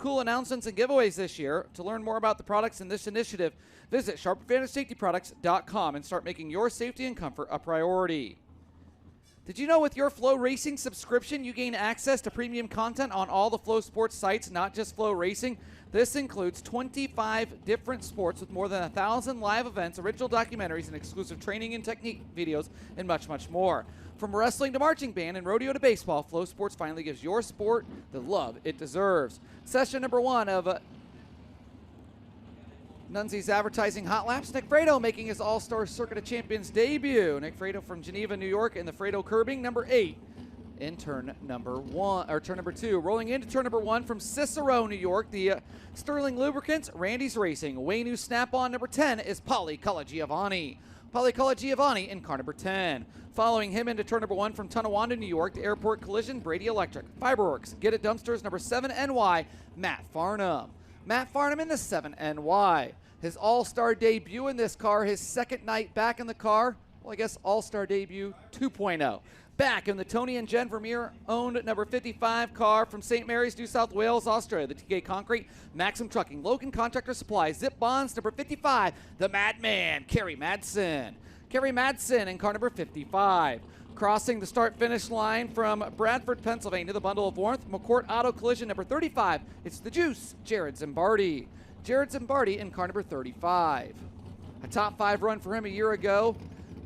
cool announcements and giveaways this year. To learn more about the products in this initiative, visit sharpadvantagesafetyproducts.com and start making your safety and comfort a priority. Did you know with your FloRacing subscription, you gain access to premium content on all the Flo Sports sites, not just FloRacing? This includes 25 different sports with more than 1,000 live events, original documentaries, and exclusive training and technique videos, and much, much more. From wrestling to marching band and rodeo to baseball, Flo Sports finally gives your sport the love it deserves. Session number 1 of Nunzi's Advertising Hot Laps. Nick Fredo making his All-Star Circuit of Champions debut. Nick Fredo from Geneva, New York, in the Fredo Curbing, number 8 in turn number 2. Rolling into turn number 1 from Cicero, New York, the Sterling Lubricants, Randy's Racing. Way new Snap-on number 10 is Polly Colagiovanni. Polly Colagiovanni in car number 10. Following him into turn number 1 from Tonawanda, New York, the Airport Collision, Brady Electric. Fiberworks, Get It Dumpsters, number 7 NY, Matt Farnham. Matt Farnham in the 7 NY. His all-star debut in this car, his second night back in the car. Well, I guess all-star debut 2.0. Back in the Tony and Jen Vermeer owned number 55 car from St. Mary's, New South Wales, Australia. The TK Concrete, Maxim Trucking, Logan Contractor Supply, Zip Bonds, number 55, the Madman, Kerry Madsen. Kerry Madsen in car number 55. Crossing the start-finish line from Bradford, Pennsylvania, the Bundle of Warmth, McCourt Auto Collision number 35. It's the Juice, Jared Zimbardi. Jared Zimbardi in car number 35. A top 5 run for him a year ago.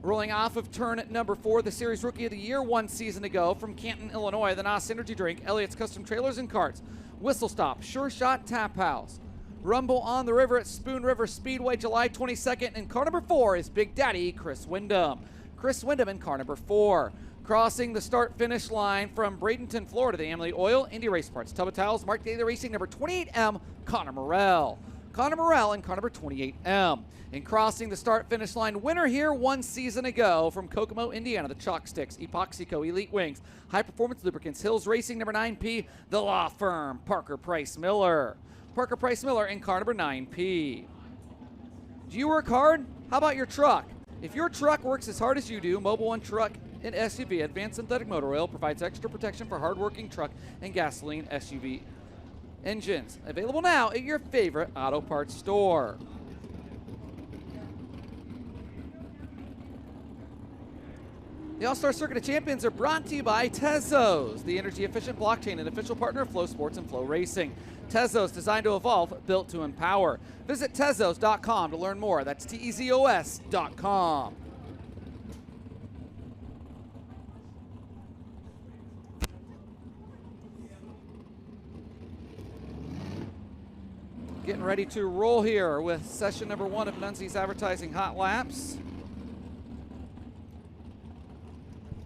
Rolling off of turn number 4, the Series Rookie of the Year 1 season ago from Canton, Illinois, the NOS Energy Drink, Elliott's Custom Trailers and Carts, Whistle Stop, Sure Shot Tap House. Rumble on the River at Spoon River Speedway, July 22nd, and car number 4 is Big Daddy Chris Wyndham. Chris Wyndham in car number 4. Crossing the start-finish line from Bradenton, Florida, the Emily Oil, Indy Race Parts, Tubba Towels, Mark Daly Racing, number 28M, Connor Morrell. Connor Morrell in car number 28M. And crossing the start-finish line, winner here 1 season ago from Kokomo, Indiana, the Chalk Sticks, Epoxyco, Elite Wings, High Performance Lubricants, Hills Racing, number 9P, the law firm, Parker Price Miller. Parker Price Miller in car number 9P. Do you work hard? How about your truck? If your truck works as hard as you do, Mobile One Truck and SUV Advanced Synthetic Motor Oil provides extra protection for hard-working truck and gasoline SUV engines. Available now at your favorite auto parts store. The All-Star Circuit of Champions are brought to you by Tezos, the energy-efficient blockchain and official partner of Flo Sports and FloRacing. Tezos, designed to evolve, built to empower. Visit Tezos.com to learn more. That's Tezos.com. Getting ready to roll here with session number 1 of Nunzi's Advertising Hot Laps.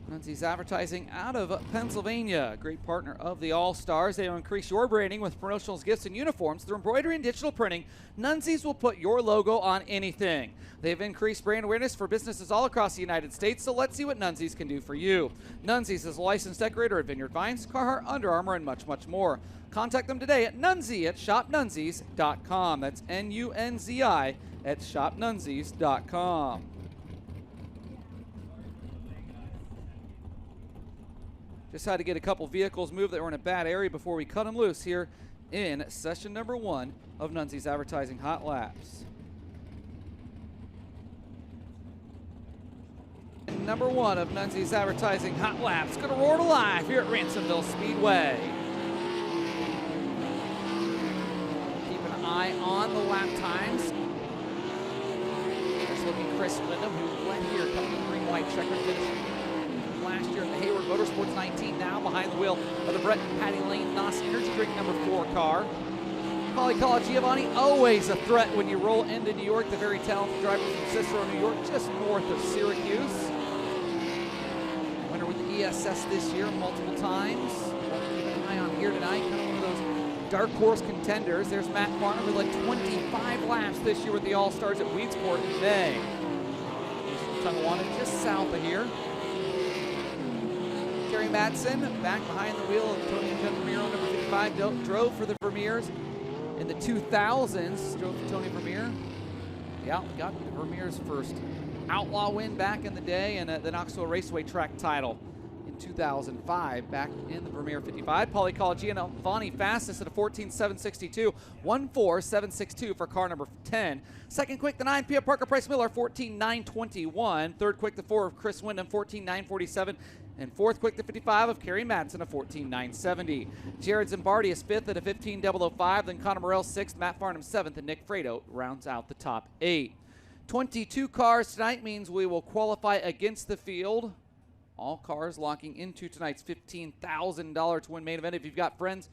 Nunzi's Advertising out of Pennsylvania, great partner of the All-Stars. They will increase your branding with promotionals, gifts, and uniforms. Through embroidery and digital printing, Nunzi's will put your logo on anything. They've increased brand awareness for businesses all across the United States, so let's see what Nunzi's can do for you. Nunzi's is a licensed decorator at Vineyard Vines, Carhartt, Under Armour, and much, much more. Contact them today at Nunzi at shopnunzis.com. That's Nunzi at shopnunzis.com. Just had to get a couple vehicles moved that were in a bad area before we cut them loose here in session number 1 of Nunzi's Advertising Hot Laps. Number 1 of Nunzi's Advertising Hot Laps going to roar to life here at Ransomville Speedway. Keep an eye on the lap times. There's looking Chris Wyndham, who led here, coming in green-white checkered finish last year in the Hayward Motorsports 19, now behind the wheel of the Brett and Patty Lane NOS Energy Drink number 4 car. Polly Colagiovanni, always a threat when you roll into New York, the very talented driver from Cicero, New York, just north of Syracuse. Winner with the ESS this year multiple times. Keep an eye on here tonight, kind of one of those dark horse contenders. There's Matt Farnham, who led 25 laps this year with the All-Stars at Weedsport in May. Tonawanda just south of here. Kerry Madsen back behind the wheel of Tony and Jen Vermeer on number 55, drove for the Vermeers in the 2000s, drove for Tony Vermeer. Yeah, got Vermeer's first outlaw win back in the day and the Knoxville Raceway track title in 2005, back in the Vermeer 55. Pauly Colagiovanni fastest at a 14.762, 1.4762 for car number 10. Second quick, the 9 Pia Parker Price Miller, 14.921. Third quick, the 4 of Chris Wyndham, 14.947. And fourth quick, the 55 of Kerry Madsen, a 14.970. Jared Zimbardi is fifth at a 15.005. Then Connor Morrell sixth, Matt Farnham seventh, and Nick Fredo rounds out the top 8. 22 cars tonight means we will qualify against the field. All cars locking into tonight's $15,000 to win main event. If you've got friends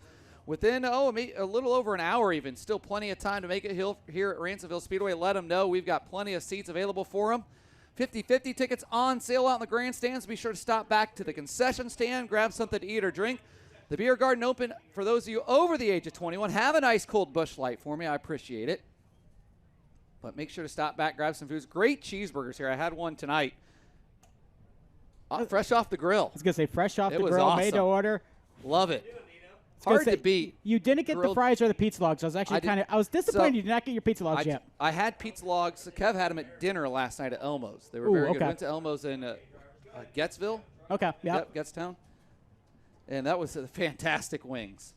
within, a little over an hour even, still plenty of time to make it here at Ransomville Speedway, let them know. We've got plenty of seats available for them. 50/50 tickets on sale out in the grandstands. Be sure to stop back to the concession stand, grab something to eat or drink. The beer garden open for those of you over the age of 21. Have a nice cold Busch Light for me. I appreciate it. But make sure to stop back, grab some foods. Great cheeseburgers here. I had one tonight. Fresh off the grill. I was going to say fresh off the grill, awesome. made to order. Love it. Hard to beat. You didn't get the fries or the pizza logs. I was actually I was disappointed you did not get your pizza logs yet. I had pizza logs. Kev had them at dinner last night at Elmo's. They were very good. Went to Elmo's in Gettsville. Okay, Yep, Gettstown. And that was fantastic wings.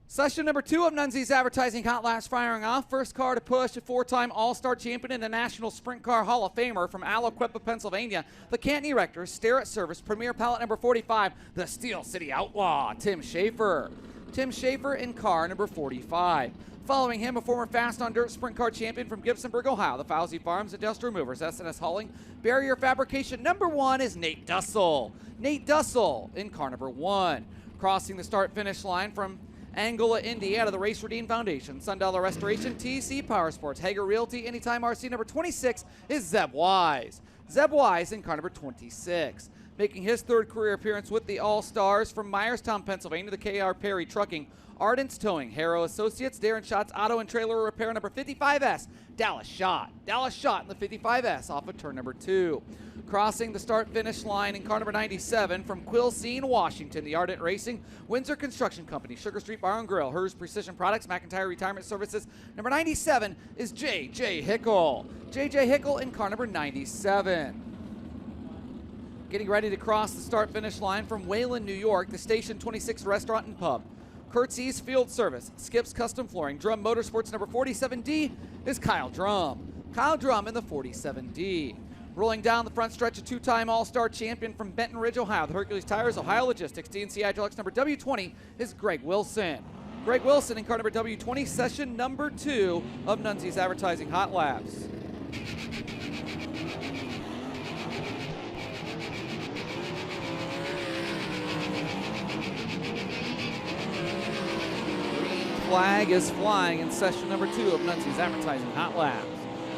Session number 2 of Nunzi's Advertising Hot Laps firing off. First car to push, a 4-time All-Star champion and a National Sprint Car Hall of Famer from Aliquippa, Pennsylvania. The Canton Erector, Starrett Service, Premier Pallet number 45, the Steel City Outlaw, Tim Schaefer. Tim Schaefer in car number 45. Following him, a former Fast on Dirt Sprint Car champion from Gibsonburg, Ohio, the Fowsey Farms Industrial Movers, SNS Hauling. Barrier Fabrication number 1 is Nate Dussel. Nate Dussel in car number 1. Crossing the start-finish line from Angola, Indiana, the Race Redeem Foundation, Sundollar Restoration, TC Power Sports, Hager Realty, Anytime RC number 26 is Zeb Wise. Zeb Wise in car number 26. Making his third career appearance with the All-Stars from Myerstown, Pennsylvania, the K.R. Perry Trucking, Ardent's Towing, Harrow Associates, Darren Schott's Auto and Trailer Repair number 55S, Dallas Schott. Dallas Schott in the 55S off of turn number 2. Crossing the start-finish line in car number 97 from Quilcene, Washington, the Ardent Racing, Windsor Construction Company, Sugar Street Bar and Grill, Hers Precision Products, McIntyre Retirement Services. Number 97 is J.J. Hickle. J.J. Hickle in car number 97. Getting ready to cross the start-finish line from Wayland, New York, the Station 26 Restaurant and Pub. Kurtz's Field Service, Skip's Custom Flooring, Drum Motorsports number 47D is Kyle Drum. Kyle Drum in the 47D. Rolling down the front stretch, a 2-time All-Star champion from Benton Ridge, Ohio, the Hercules Tires, Ohio Logistics, DNC Hydraulics number W20 is Greg Wilson. Greg Wilson in car number W20, session number 2 of Nunzi's Advertising Hot Laps. Flag is flying in session number 2 of Nunzi's Advertising Hot Laps.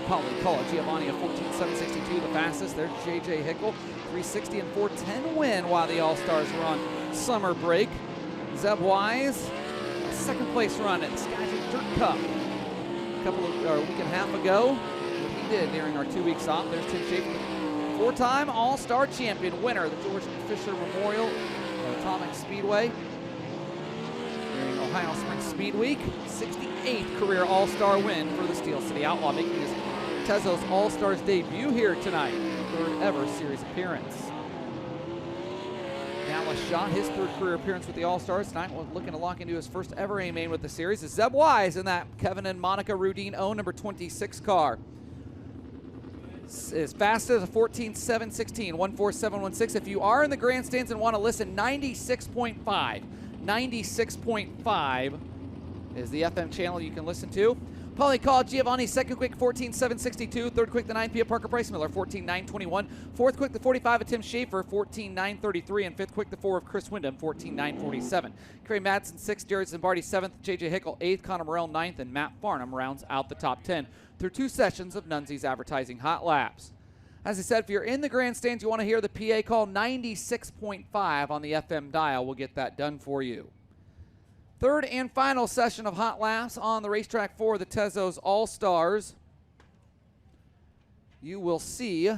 Pauly Colagiovanni of 14.762, the fastest. There's J.J. Hickle, 360 and 410 win while the All-Stars were on summer break. Zeb Wise, a second place run at the Skagit Dirt Cup a week and a half ago. What he did during our 2 weeks off. There's Tim Schaefer, 4-time All-Star champion, winner of the George Fisher Memorial Atomic Speedway during Ohio Spring Speed Week. 68th career All-Star win for the Steel City Outlaw, making his Tezos All-Stars debut here tonight, third ever series appearance. Dallas Schott, his third career appearance with the All-Stars tonight, looking to lock into his first ever A-main with the series, is Zeb Wise in that Kevin and Monica Rudine own number 26 car. As fast as a 14.716, 1.4716. If you are in the grandstands and want to listen, 96.5. 96.5 is the FM channel you can listen to. Pauly Colagiovanni, second quick, 14.762. Third quick, the 9 Pia Parker Price Miller, 14.921. Fourth quick, the 45 of Tim Schaefer, 14.933. And fifth quick, the 4 of Chris Wyndham, 14.947. Kerry Madsen, 6th. Jared Zimbardi, 7th. J.J. Hickle, 8th. Connor Morrell, 9th. And Matt Farnham rounds out the top 10 through 2 sessions of Nunzi's Advertising Hot Laps. As I said, if you're in the grandstands, you want to hear the PA call, 96.5 on the FM dial. We'll get that done for you. Third and final session of Hot Laps on the racetrack for the Tezos All-Stars. You will see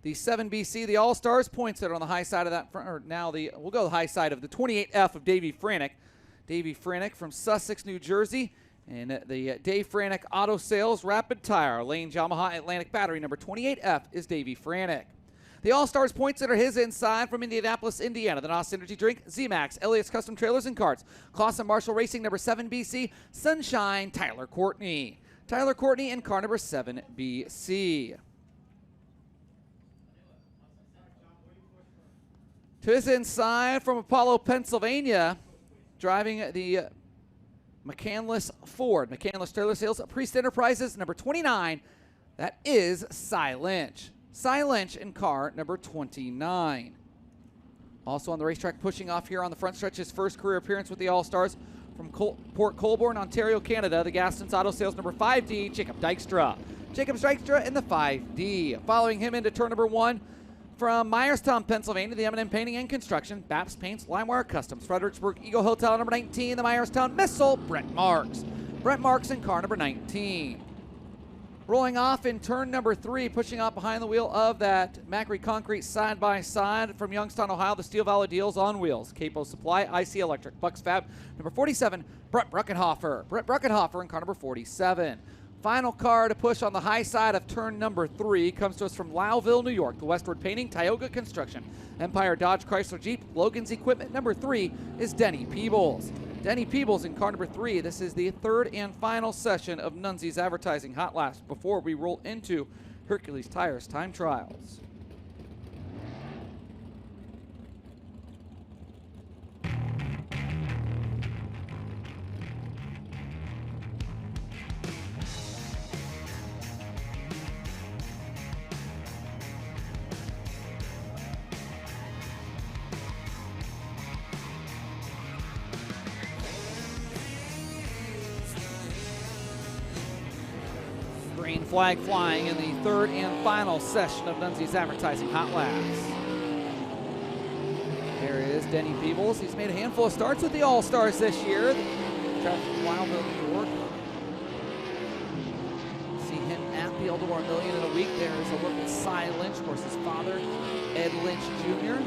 the 7BC, the All-Stars, points that are on the high side of that front, or now we'll go the high side of the 28F of Davey Franick. Davey Franick from Sussex, New Jersey. And the Dave Franick Auto Sales Rapid Tire, Lane Yamaha Atlantic Battery, number 28F is Davey Franick. The All-Stars points that are his inside from Indianapolis, Indiana. The NOS Energy Drink, Z-Max, Elliot's Custom Trailers and Carts. Clausen Marshall Racing, number 7 BC, Sunshine, Tyler Courtney. Tyler Courtney in car number 7 BC. To his inside from Apollo, Pennsylvania, driving the McCandless Ford. McCandless Trailer Sales, Priest Enterprises, number 29. That is Cy Lynch. Cy Lynch in car number 29. Also on the racetrack, pushing off here on the front stretch, his first career appearance with the All-Stars from Port Colborne, Ontario, Canada. The Gaston's Auto Sales number 5D, Jacob Dykstra. Jacob Dykstra in the 5D. Following him into turn number 1, from Myerstown, Pennsylvania, the M&M Painting and Construction, Baps Paints, Limewire Customs, Fredericksburg Eagle Hotel, number 19, the Myerstown Missile, Brett Marks. Brett Marks in car number 19. Rolling off in turn number 3, pushing up behind the wheel of that Macri Concrete side-by-side from Youngstown, Ohio, the Steel Valley Deals on Wheels. Capo Supply, IC Electric, Bucks Fab, number 47, Brett Bruckenhofer. Brett Bruckenhofer in car number 47. Final car to push on the high side of turn number 3 comes to us from Lowville, New York. The Westward Painting, Tioga Construction, Empire Dodge Chrysler Jeep, Logan's Equipment. Number 3 is Denny Peebles. Denny Peebles in car number 3. This is the third and final session of Nunzi's Advertising Hot Laps before we roll into Hercules Tires Time Trials. Green flag flying in the third and final session of Nunzi's Advertising Hot Laps. There is Denny Peebles. He's made a handful of starts with the All-Stars this year. Traveled from Lowville, New York. See him at the Eldor Million in a week. There is a look at Cy Lynch, of course, his father, Ed Lynch Jr.,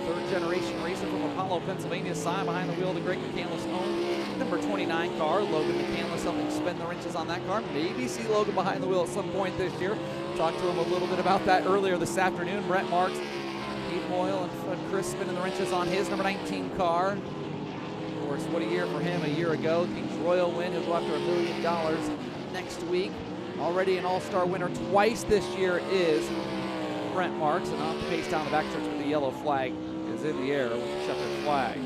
third-generation racer from Apollo, Pennsylvania. Cy behind the wheel of the Greg McCandless owned number 29 car. Logan McCandless helping spin the wrenches on that car. Maybe see Logan behind the wheel at some point this year. Talked to him a little bit about that earlier this afternoon. Brett Marks, Pete Moyle, and Fred Chris spinning the wrenches on his number 19 car. Of course, what a year for him a year ago. Kings Royal win. He'll go after $1 million next week. Already an All-Star winner twice this year is Brent Marks. And off the pace down the backstretch with the yellow flag is in the air with the checkered flag.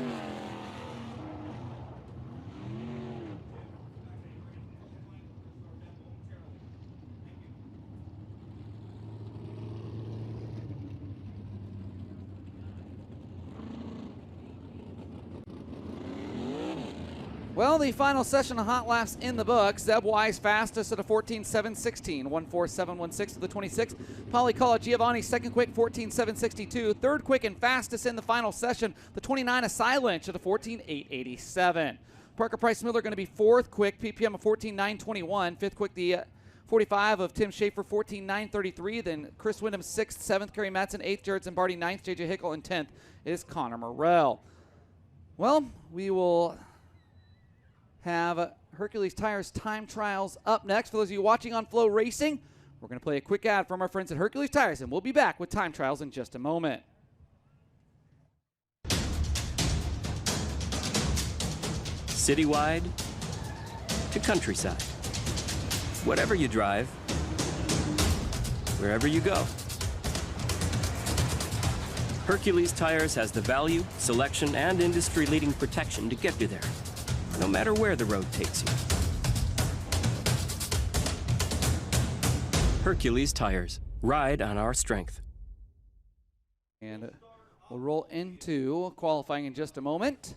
Well, the final session of Hot Laps in the books. Zeb Wise fastest at a 14.716, 147.16 to the 26. Polycola Giovanni second quick, 14.762. Third quick and fastest in the final session, the 29 of Cy Lynch at a 14.887. Parker Price Miller going to be fourth quick, PPM of 14.921. Fifth quick, the 45 of Tim Schaefer, 14.933. Then Chris Wyndham sixth, seventh Kerry Matson, eighth Jared Zimbardi, ninth JJ Hickle, and 10th is Connor Morrell. Well, we will have Hercules Tires Time Trials up next. For those of you watching on FloRacing, we're going to play a quick ad from our friends at Hercules Tires, and we'll be back with Time Trials in just a moment. Citywide to countryside. Whatever you drive, wherever you go. Hercules Tires has the value, selection, and industry-leading protection to get you there, no matter where the road takes you. Hercules Tires. Ride on our strength. And we'll roll into qualifying in just a moment.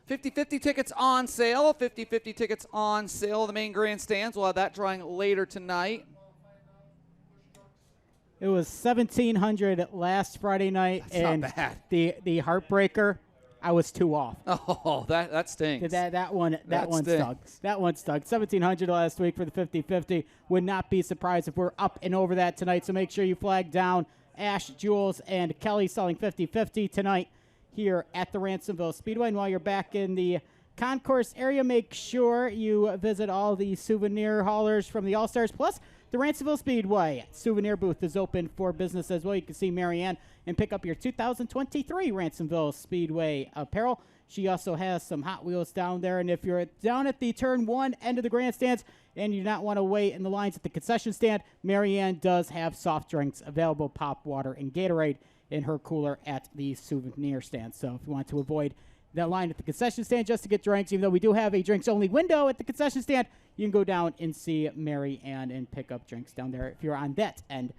50-50 tickets on sale. 50-50 tickets on sale. The main grandstands. We'll have that drawing later tonight. It was 1,700 last Friday night. That's and not bad. The heartbreaker, I was 2 off. Oh, that stinks. That one stinks. stuck. That one stuck. 1,700 last week for the 50-50. Would not be surprised if we're up and over that tonight. So make sure you flag down Ash, Jules, and Kelly selling 50-50 tonight here at the Ransomville Speedway. And while you're back in the concourse area, make sure you visit all the souvenir haulers from the All-Stars. Plus, The Ransomville Speedway souvenir booth is open for business as well. You can see Marianne and pick up your 2023 Ransomville Speedway apparel. She also has some Hot Wheels down there. And if you're down at the turn 1 end of the grandstands and you do not want to wait in the lines at the concession stand, Marianne does have soft drinks available, pop water and Gatorade in her cooler at the souvenir stand. So if you want to avoid that line at the concession stand just to get drinks, even though we do have a drinks-only window at the concession stand, you can go down and see Mary Ann and pick up drinks down there if you're on that end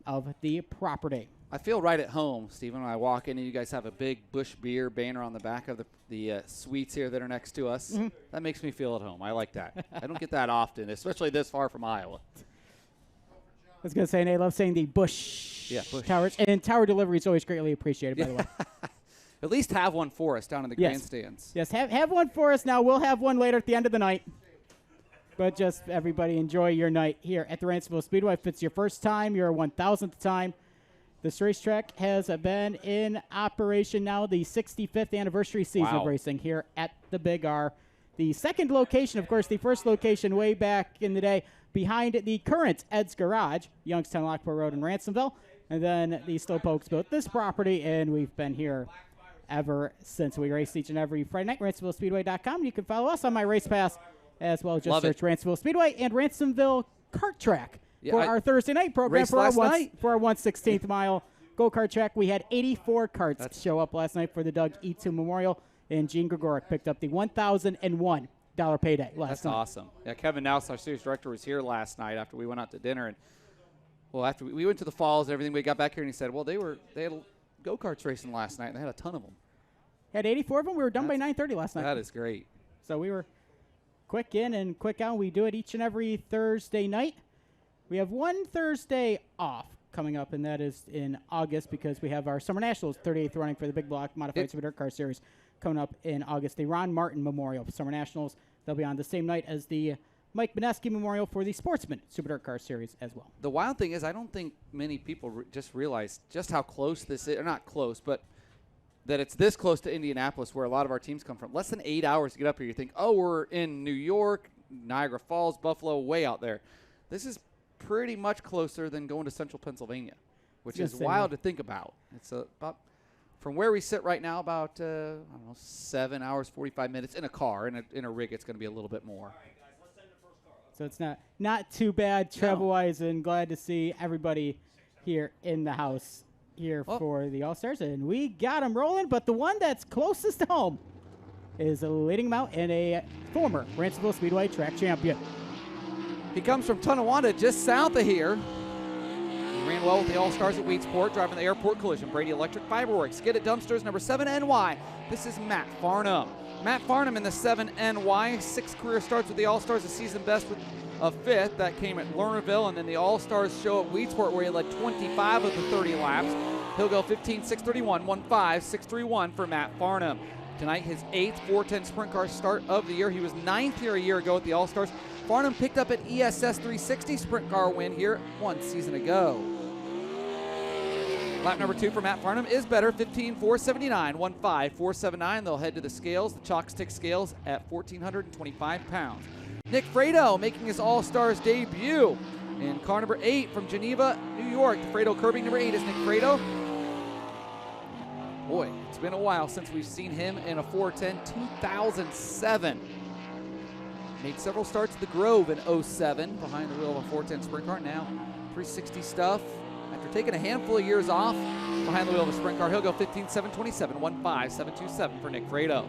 of the property. I feel right at home, Stephen, when I walk in and you guys have a big Busch Beer banner on the back of the suites here that are next to us. Mm-hmm. That makes me feel at home. I like that. I don't get that often, especially this far from Iowa. I was going to say, and I love saying the Busch Towers. And tower delivery is always greatly appreciated, by the way. At least have one for us down in the grandstands. Yes, have one for us now. We'll have one later at the end of the night. But just everybody enjoy your night here at the Ransomville Speedway. If it's your first time, your 1,000th time, this racetrack has been in operation now, the 65th anniversary season of racing here at the Big R. The second location, of course, the first location way back in the day behind the current Ed's Garage, Youngstown, Lockport Road in Ransomville. And then the Slowpokes built this property, and we've been here ever since. We race each and every Friday night, RansomvilleSpeedway.com. You can follow us on my race pass as well. Just search Ransomville Speedway and Ransomville Kart Track for our Thursday night program for our 1/16th mile go-kart track. We had 84 karts show up last night for the Doug E2 Memorial, and Gene Gregoric picked up the $1,001 payday last night. That's awesome. Yeah, Kevin Nous, our series director, was here last night after we went out to dinner, and after we went to the falls and everything, we got back here and he said, well, they had go-karts racing last night, and they had a ton of them. Had 84 of them. We were done by 9:30 last night. That is great. So we were quick in and quick out. We do it each and every Thursday night. We have one Thursday off coming up, and that is in August because we have our Summer Nationals 38th running for the Big Block Modified Super Dirt Car Series coming up in August. The Ron Martin Memorial Summer Nationals, they'll be on the same night as the Mike Beneski Memorial for the Sportsman Super Dirt Car Series as well. The wild thing is I don't think many people just realize just how close this is, or not close, but that it's this close to Indianapolis where a lot of our teams come from. Less than 8 hours to get up here. You think, oh, we're in New York, Niagara Falls, Buffalo, way out there. This is pretty much closer than going to central Pennsylvania, which is wild to think about. It's about, from where we sit right now, about, 7 hours, 45 minutes in a car. In a rig, it's going to be a little bit more. So it's not too bad travel-wise, and glad to see everybody here in the house here for the All-Stars. And we got them rolling, but the one that's closest to home is leading them out in a former Ransomville Speedway track champion. He comes from Tonawanda, just south of here. He ran well with the All-Stars at Weedsport, driving the airport collision. Brady Electric Fiberworks. Get it Dumpsters, number 7 NY. This is Matt Farnham. Matt Farnham in the 7 NY. 6 career starts with the All-Stars, a season best with a 5th. That came at Lernerville, and then the All-Stars show at Weedsport where he led 25 of the 30 laps. He'll go 15.631, 1.5.631 for Matt Farnham. Tonight, his 8th 410 sprint car start of the year. He was 9th here a year ago at the All-Stars. Farnham picked up an ESS 360 sprint car win here 1 season ago. Lap number 2 for Matt Farnham is better, 15.479, 1.5.479. They'll head to the scales, the chalk stick scales at 1,425 pounds. Nick Fredo making his All-Stars debut in car number 8 from Geneva, New York. The Fredo Curbing number 8 is Nick Fredo. Boy, it's been a while since we've seen him in a 410, 2007. Made several starts at the Grove in 07 behind the wheel of a 410 sprint car. Now 360 stuff. After taking a handful of years off behind the wheel of a sprint car, he'll go 15.727, 1.5.727 for Nick Fredo.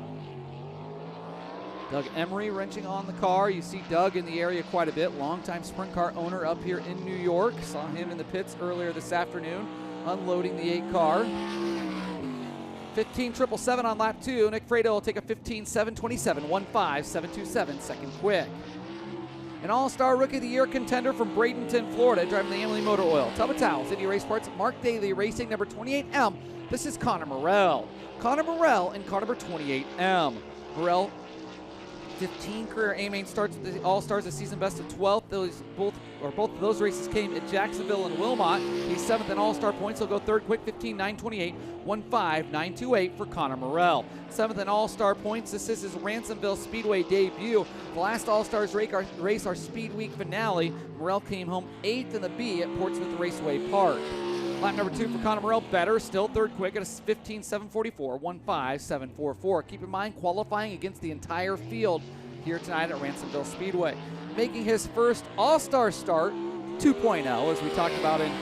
Doug Emery wrenching on the car. You see Doug in the area quite a bit. Longtime sprint car owner up here in New York. Saw him in the pits earlier this afternoon unloading the 8 car. 15.777 on lap 2. Nick Fredo will take a 15.727, 1.5.727 second quick. An All-Star Rookie of the Year contender from Bradenton, Florida, driving the Amalie Motor Oil. Tubba Towels, Indy Race Parts, Mark Daly Racing, number 28M. This is Connor Morell. Connor Morell in car number 28M. Morell 15 career A-Main starts with the All-Stars, a season best of 12th. Both of those races came at Jacksonville and Wilmot. He's 7th in All-Star points. He'll go third quick, 15.928, 1.5928 for Connor Morrell. 7th in All-Star points. This is his Ransomville Speedway debut. The last All-Stars race, our Speed Week finale. Morrell came home 8th in the B at Portsmouth Raceway Park. Lap number 2 for Connor Morrell, better, still third quick at a 15.744, 1.5744. Keep in mind, qualifying against the entire field here tonight at Ransomville Speedway. Making his first All-Star start, 2.0, as we talked about in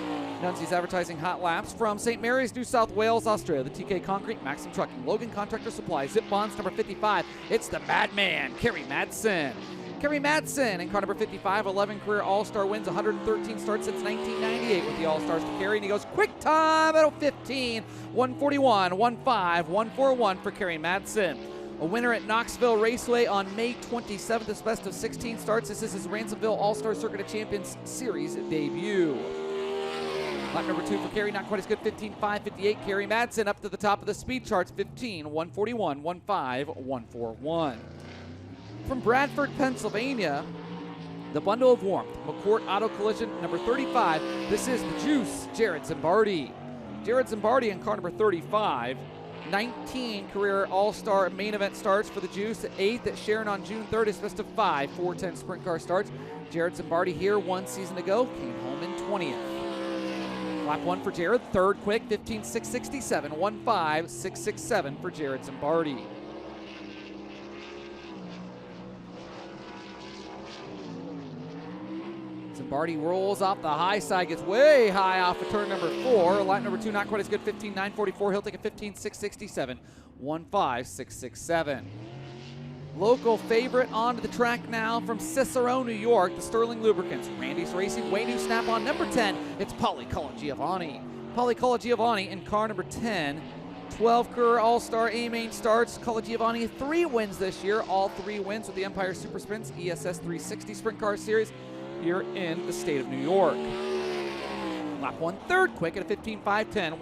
Nuncy's Advertising Hot Laps, from St. Mary's, New South Wales, Australia. The TK Concrete, Maxim Trucking, Logan Contractor Supply, Zip Bonds number 55. It's the Madman, Kerry Madsen. Kerry Madsen in car number 55, 11 career All-Star wins, 113 starts since 1998 with the All-Stars to carry, and he goes quick time at 15, 141, 15, 141 for Kerry Madsen. A winner at Knoxville Raceway on May 27th, his best of 16 starts. This is his Ransomville All-Star Circuit of Champions Series debut. Lap number 2 for Kerry, not quite as good, 15.558. Kerry Madsen up to the top of the speed charts, 15, 141, 15, 141. From Bradford, Pennsylvania, the Bundle of Warmth, McCourt Auto Collision, number 35. This is the Juice, Jared Zimbardi. Jared Zimbardi in car number 35. 19 career All-Star main event starts for the Juice. 8th at Sharon on June 3rd. His best of 5 410 sprint car starts. Jared Zimbardi here 1 season ago, came home in 20th. Lap 1 for Jared, third quick, 15.667, 15.667 for Jared Zimbardi. Zimbardi rolls off the high side, gets way high off of turn number 4. Lap number 2, not quite as good, 15.944. He'll take a 15.667, 15.667. Local favorite onto the track now from Cicero, New York, the Sterling Lubricants. Randy's Racing, way new snap on number 10. It's Paulie Colagiovanni. Paulie Colagiovanni in car number 10. 12 career All-Star A-Main starts. Colagiovanni 3 wins this year, all 3 wins with the Empire Super Sprints ESS 360 Sprint Car Series here in the state of New York. Lap 1, third quick at a 15.510,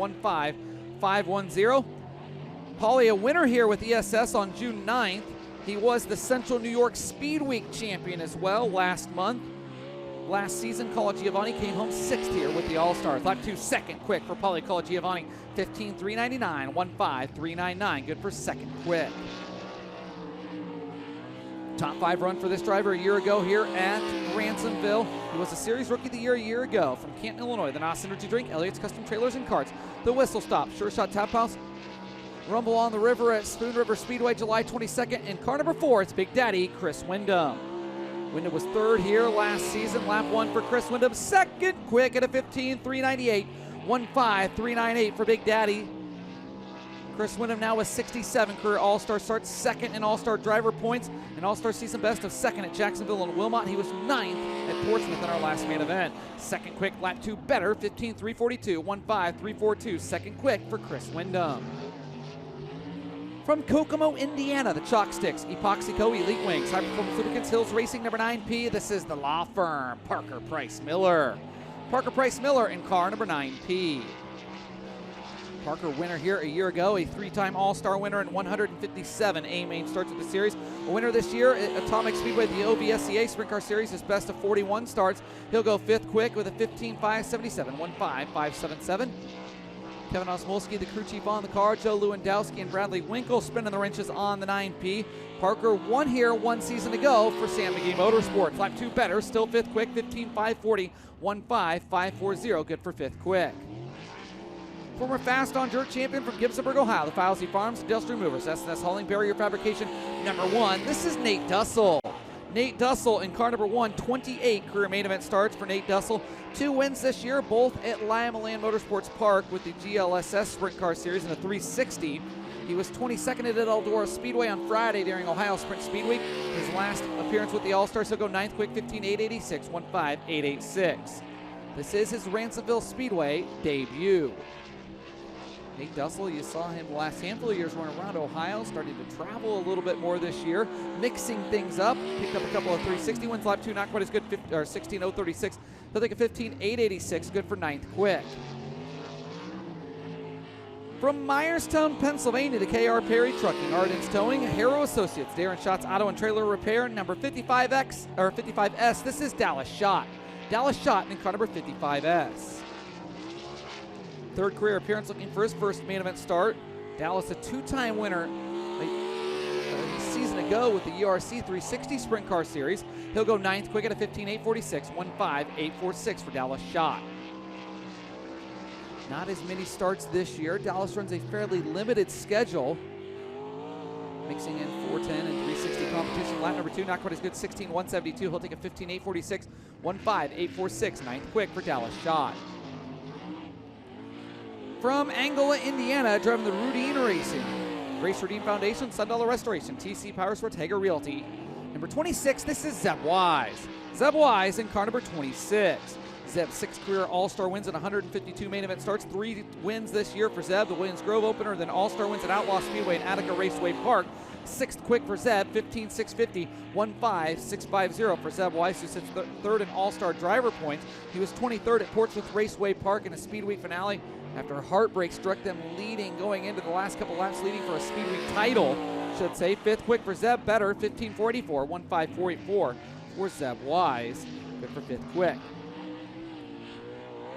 15.510. Paulie, a winner here with ESS on June 9th. He was the Central New York Speed Week champion as well last month. Last season, Colagiovanni came home 6th here with the All-Stars. Lap 2, second quick for Paulie Colagiovanni, 15.399, 15.399, good for second quick. Top 5 run for this driver a year ago here at Ransomville. He was a Series Rookie of the Year a year ago from Canton, Illinois. The NOS Energy Drink, Elliott's Custom Trailers and Carts, the Whistle Stop, Sure Shot Tap House, Rumble on the River at Spoon River Speedway, July 22nd. In car number 4, it's Big Daddy, Chris Wyndham. Wyndham was third here last season. Lap 1 for Chris Wyndham. Second quick at a 15.398, 15.398 for Big Daddy. Chris Wyndham now with 67 career All-Star starts, second in All-Star driver points, an All-Star season best of second at Jacksonville and Wilmot. He was 9th at Portsmouth in our last main event. Second quick, lap 2 better, 15.342, 15.342. Second quick for Chris Wyndham. From Kokomo, Indiana, the Chalk Sticks, Epoxy Co. Elite Wings, High Performance Lubricants, Hills Racing, number 9P. This is the law firm, Parker Price Miller. Parker Price Miller in car number 9P. Parker, winner here a year ago, a 3-time All-Star winner and 157 A-Main starts with the series. A winner this year at Atomic Speedway, the OVSCA Sprint Car Series, his best of 41 starts. He'll go 5th quick with a 15.577, 15.577. Kevin Osmolsky, the crew chief on the car. Joe Lewandowski and Bradley Winkle spinning the wrenches on the 9P. Parker won here 1 season ago for Sam McGee Motorsports. Lap 2 better, still 5th quick, 15.540, 15.540, good for 5th quick. Former Fast on Dirt champion from Gibsonburg, Ohio, the Filesy Farms Industrial Movers, S&S Hauling Barrier Fabrication, number 1. This is Nate Dussel. Nate Dussel in car number 1, 28 career main event starts for Nate Dussel. 2 wins this year, both at Lima Land Motorsports Park with the GLSS Sprint Car Series in a 360. He was 22nd at Eldora Speedway on Friday during Ohio Sprint Speed Week. His last appearance with the All-Stars, he'll go 9th quick, 15.886, 15.886. This is his Ransomville Speedway debut. Nate Dussel, you saw him the last handful of years running around Ohio, starting to travel a little bit more this year, mixing things up. Picked up a couple of 360 wins. Lap 2, not quite as good, 16.036. He'll take a 15.886, good for 9th quick. From Myerstown, Pennsylvania to KR Perry Trucking, Ardens Towing, Harrow Associates, Darren Schott's Auto and Trailer Repair, number 55S. This is Dallas Schott. Dallas Schott in car number 55S. Third career appearance, looking for his first main event start. Dallas, a two-time winner a season ago with the ERC 360 Sprint Car Series. He'll go 9th quick at a 15.846, 1.5846 for Dallas Schott. Not as many starts this year. Dallas runs a fairly limited schedule, mixing in 410 and 360 competition. Lap number 2, not quite as good, 16.172. He'll take a 15.846, 1.5846, 9th quick for Dallas Schott. From Angola, Indiana, driving the Rudine Racing, Race Rudine Foundation, Sundollar Restoration, TC Power Sports, Hager Realty. Number 26, this is Zeb Wise. Zeb Wise in car number 26. Zeb, 6 career All-Star wins and 152 main event starts. 3 wins this year for Zeb, the Williams Grove opener, then All-Star wins at Outlaw Speedway and Attica Raceway Park. 6th quick for Zeb, 15.650, 1.5650 for Zeb Weiss, who sits third in All-Star driver points. He was 23rd at Portsmouth Raceway Park in a Speed Week finale after a heartbreak struck them leading going into the last couple laps, leading for a Speed Week title, should say. 5th quick for Zeb, better, 15.44, 1.5484 for Zeb Weiss. Good for 5th quick.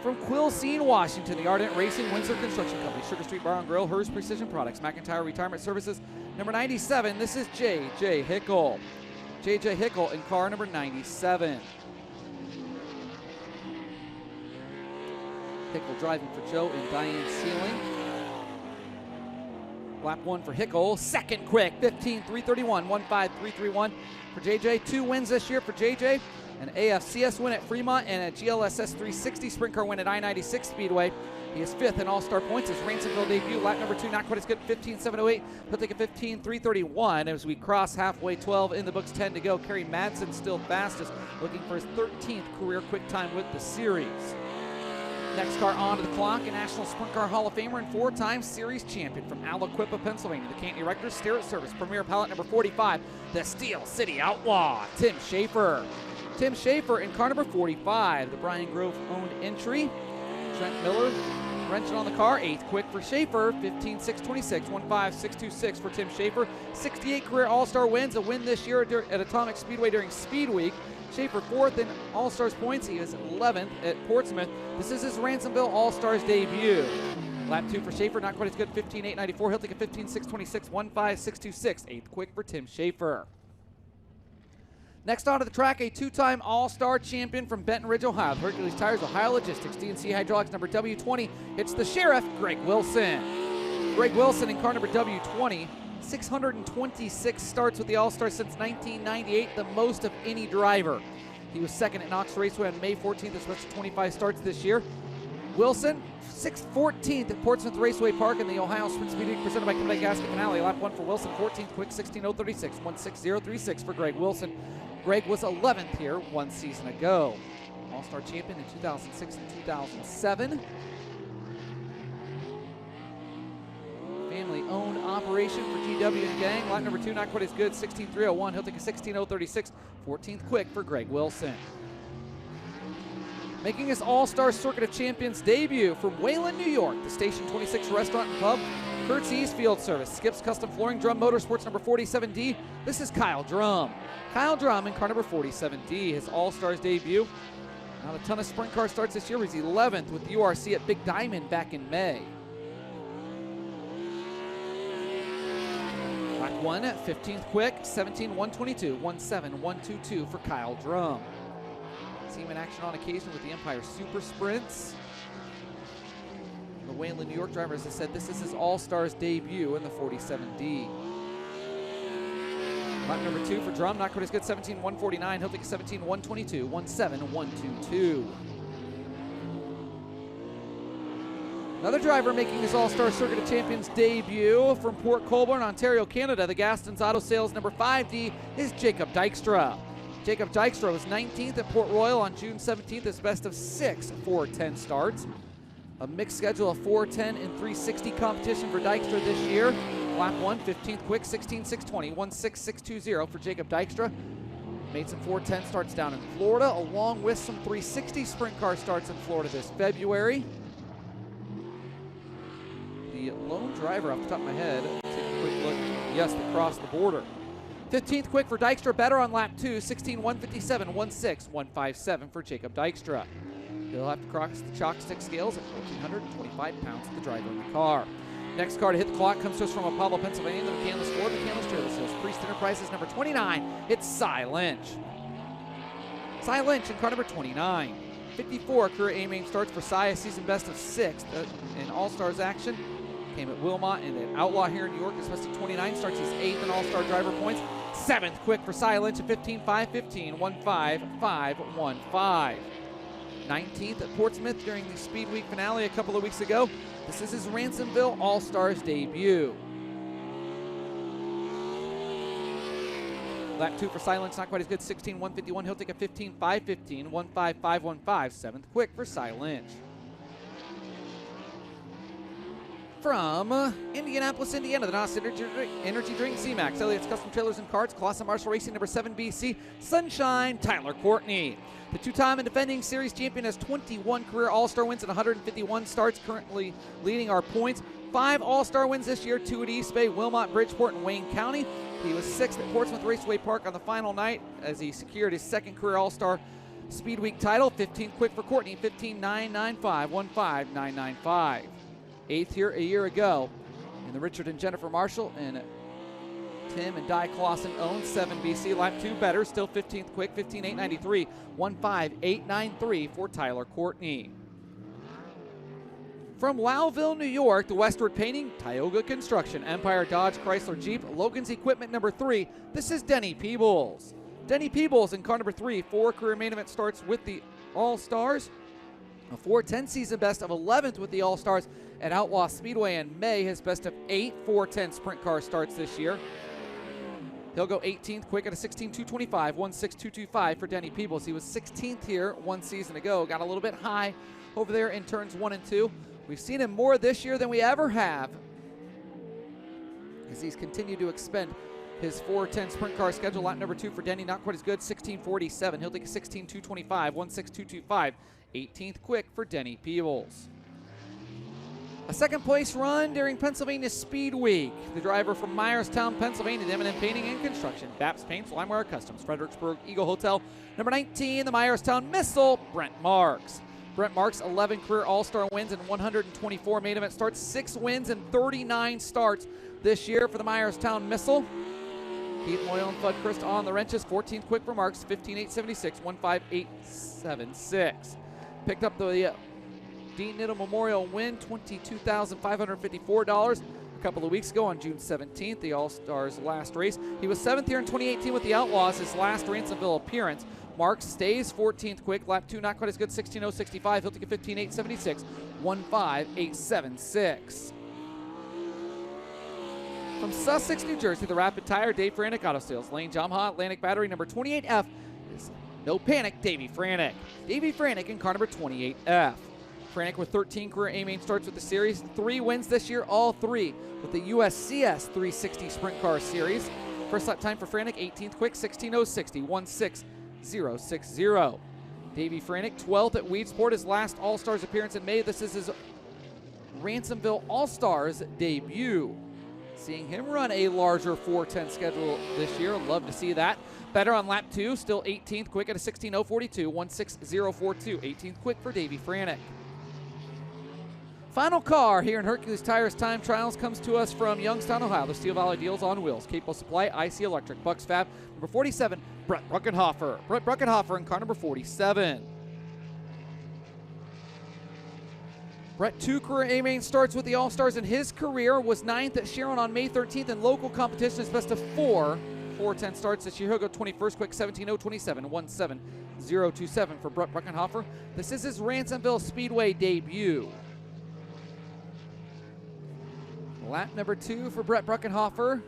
From Quilcene, Washington, the Ardent Racing, Windsor Construction Company, Sugar Street Bar and Grill, Hers Precision Products, McIntyre Retirement Services. Number 97, this is J.J. Hickle. J.J. Hickle in car number 97. Hickle driving for Joe and Diane Sealing. Lap 1 for Hickle, 2nd quick, 15.331, 1.5331 for J.J. 2 wins this year for J.J. An AFCS win at Fremont and a GLSS 360 Sprint Car win at I-96 Speedway. He is 5th in All-Star points. His Ransomville debut, lap number 2, not quite as good, 15.708. He'll take a 15.331 as we cross halfway, 12 in the books, 10 to go. Kerry Madsen still fastest, looking for his 13th career quick time with the series. Next car onto the clock, a National Sprint Car Hall of Famer and 4-time series champion from Aliquippa, Pennsylvania. The Canton Erector Sterrett Service Premier Pilot number 45, the Steel City Outlaw, Tim Schaefer. Tim Schaefer in car number 45, the Brian Grove owned entry. Trent Miller wrenching on the car, 8th quick for Schaefer, 15.626, 1.5626 for Tim Schaefer. 68 career All-Star wins, a win this year at Atomic Speedway during Speed Week. Schaefer 4th in All-Stars points. He is 11th at Portsmouth. This is his Ransomville All-Stars debut. Lap 2 for Schaefer, not quite as good, 15.894. He'll take a 15.626, 1.5626, 8th quick for Tim Schaefer. Next onto the track, a 2-time All-Star champion from Benton Ridge, Ohio. Hercules Tires, Ohio Logistics, DNC Hydraulics, number W20. It's the Sheriff, Greg Wilson. Greg Wilson in car number W20. 626 starts with the All-Stars since 1998, the most of any driver. He was 2nd at Knox Raceway on May 14th, as much as 25 starts this year. Wilson, 14th at Portsmouth Raceway Park in the Ohio Sprint Speed Week presented by Quebec Gasket Finale. Lap 1 for Wilson, 14th quick, 16.036, 1.6036 for Greg Wilson. Greg was 11th here 1 season ago. All-Star champion in 2006 and 2007. Family-owned operation for GW and Gang. Lap number 2, not quite as good, 16.301. He'll take a 16.036, 14th quick for Greg Wilson. Making his All-Star Circuit of Champions debut from Wayland, New York, the Station 26 Restaurant and Pub, Kurt's East Field Service, Skips Custom Flooring, Drum Motorsports number 47D. This is Kyle Drum. Kyle Drum in car number 47D, his All-Stars debut. Not a ton of sprint car starts this year. He's 11th with the URC at Big Diamond back in May. Lap 1, 15th quick, 17.122, 1.7122 for Kyle Drum. See him in action on occasion with the Empire Super Sprints. The Wayland, New York driver, as I said, this is his All-Stars debut in the 47D. Lap number 2 for Drum, not quite as good, 17.149. He'll take a 17.122, 1.7122. Another driver making his All-Star Circuit of Champions debut from Port Colborne, Ontario, Canada. The Gaston's Auto Sales number 5D is Jacob Dykstra. Jacob Dykstra was 19th at Port Royal on June 17th, his best of 6 410 starts. A mixed schedule of 410 and 360 competition for Dykstra this year. Lap 1, 15th quick, 16.620, 1.6620 for Jacob Dykstra. Made some 410 starts down in Florida, along with some 360 sprint car starts in Florida this February. The the lone driver off the top of my head. Take a quick look. Yes, they crossed the border. 15th quick for Dykstra, better on lap 2, 16.157, 1.6157 for Jacob Dykstra. He'll have to cross the chalk stick scales at 1,425 pounds with the driver in the car. Next car to hit the clock comes to us from Apollo, Pennsylvania, the McCandless Ford, McCandless Trailer Sales. Priest Enterprises number 29, it's Cy Lynch. Cy Lynch in car number 29. 54 career A-main starts for Cy, a season best of 6th in All-Stars action. Came at Wilmot and at Outlaw here in New York, especially 29, starts his 8th in All-Star driver points. 7th quick for Cy Lynch at 15.515, 1.5515. 19th at Portsmouth during the Speed Week finale a couple of weeks ago. This is his Ransomville All-Stars debut. Lap 2 for Cy Lynch, not quite as good, 16.151. He'll take a 15.515, 1.5515. 7th quick for Cy Lynch. From Indianapolis, Indiana, the NOS Energy Drink C-Max, Elliott's Custom Trailers and Carts, Colossa Marshall Racing number 7 BC, Sunshine, Tyler Courtney. The two-time and defending series champion has 21 career All-Star wins and 151 starts, currently leading our points. 5 All-Star wins this year, 2 at East Bay, Wilmot, Bridgeport, and Wayne County. He was 6th at Portsmouth Raceway Park on the final night as he secured his 2nd career All-Star Speed Week title. 15th quick for Courtney, 15.995, 1.5995. 8th here a year ago in the Richard and Jennifer Marshall and Tim and Di Clausen owned 7 BC. Lap 2 better, still 15th quick, 15.893, 1.5893 for Tyler Courtney. From Lowville, New York, the Westward Painting, Tioga Construction, Empire Dodge Chrysler Jeep, Logan's Equipment number 3, this is Denny Peebles. Denny Peebles in car number 3, 4 career main event starts with the All-Stars. A 410 season best of 11th with the All-Stars at Outlaw Speedway in May. His best of 8 410 sprint car starts this year. He'll go 18th quick at a 16.225, 1.6225 for Denny Peebles. He was 16th here 1 season ago. Got a little bit high over there in turns 1 and 2. We've seen him more this year than we ever have as he's continued to expend his 410 sprint car schedule. Lap number 2 for Denny, not quite as good, 16.47. He'll take a 16.225, 1.6225. 18th quick for Denny Peebles. A 2nd place run during Pennsylvania Speed Week. The driver from Myerstown, Pennsylvania, M&M Painting and Construction, Baps Paints, Limewire Customs, Fredericksburg Eagle Hotel. Number 19, the Myerstown Missile, Brent Marks. Brent Marks, 11 career All-Star wins and 124 main event starts, 6 wins and 39 starts this year for the Myerstown Missile. Keith Moyle and Fudd Christ on the wrenches. 14th quick for Marks, 15.876, 1.5876. Picked up the Dean Nittle Memorial win, $22,554 a couple of weeks ago on June 17th, the All-Stars last race. He was 7th here in 2018 with the Outlaws, his last Ransomville appearance. Marks stays 14th quick, lap 2 not quite as good, 16.065. He'll take a 15.876, 1.5876. From Sussex, New Jersey, the Rapid Tire, Dave Franek Auto Sales, Lane Yamaha Atlantic Battery, number 28F is No Panic, Davey Franek. Davey Franek in car number 28F. Franek with 13 career A-main starts with the series, 3 wins this year, all 3 with the USCS 360 Sprint Car Series. First lap time for Franek, 18th quick, 16.060, 1.6060. Davey Franek, 12th at Weedsport, his last All-Stars appearance in May. This is his Ransomville All-Stars debut. Seeing him run a larger 410 schedule this year, love to see that. Better on lap 2, still 18th quick at a 16.042, 1.6042. 18th quick for Davey Franek. Final car here in Hercules Tires Time Trials comes to us from Youngstown, Ohio. The Steel Valley Deals on Wheels. Capable Supply, IC Electric, Bucks Fab. Number 47, Brett Bruckenhofer. Brett Bruckenhofer in car number 47. Brett, 2 career A-main starts with the All-Stars in his career. Was 9th at Sharon on May 13th in local competition. His best of 4 410 starts this year. He'll go 21st quick, 17.027, 1.7027 for Brett Bruckenhofer. This is his Ransomville Speedway debut. Lap number 2 for Brett Bruckenhofer.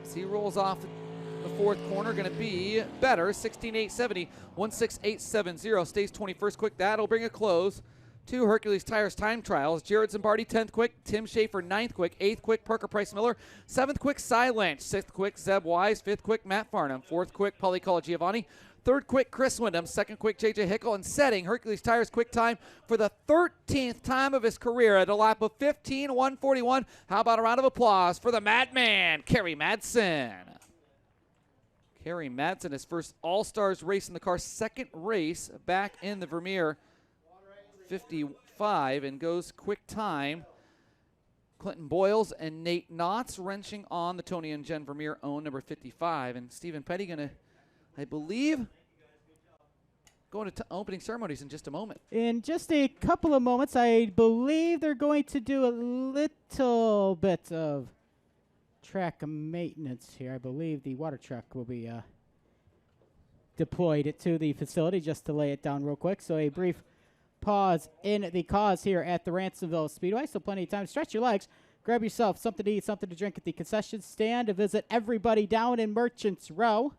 As he rolls off the 4th corner, going to be better, 16.870, 1.6870. Stays 21st quick. That'll bring a close 2 Hercules Tires time trials. Jared Zimbardi, 10th quick. Tim Schaefer, 9th quick. 8th quick, Parker Price Miller. 7th quick, Cy Lynch. 6th quick, Zeb Wise. 5th quick, Matt Farnham. 4th quick, Paulie Colagiovanni. 3rd quick, Chris Wyndham. 2nd quick, J.J. Hickle. And setting Hercules Tires quick time for the 13th time of his career at a lap of 15:141. How about a round of applause for the Madman, Kerry Madsen. Kerry Madsen, his first All-Stars race in the car, second race back in the Vermeer 55, and goes quick time. Clinton Boyles and Nate Knotts wrenching on the Tony and Jen Vermeer own number 55. And Stephen Petty going to, I believe, going to opening ceremonies in just a moment. In just a couple of moments, I believe they're going to do a little bit of track maintenance here. I believe the water truck will be deployed to the facility just to lay it down real quick. So a brief pause in the cause here at the Ransomville Speedway. So plenty of time to stretch your legs, grab yourself something to eat, something to drink at the concession stand, to visit everybody down in Merchants Row.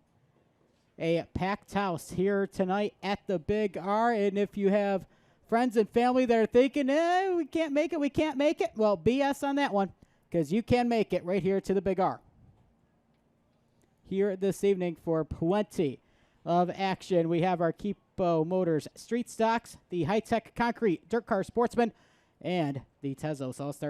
A packed house here tonight at the Big R. And if you have friends and family that are thinking, we can't make it, well, BS on that one, because you can make it right here to the Big R. Here this evening for plenty of action, we have our Keepo Motors Street Stocks, the High-Tech Concrete Dirt Car Sportsman, and the Tezos All-Star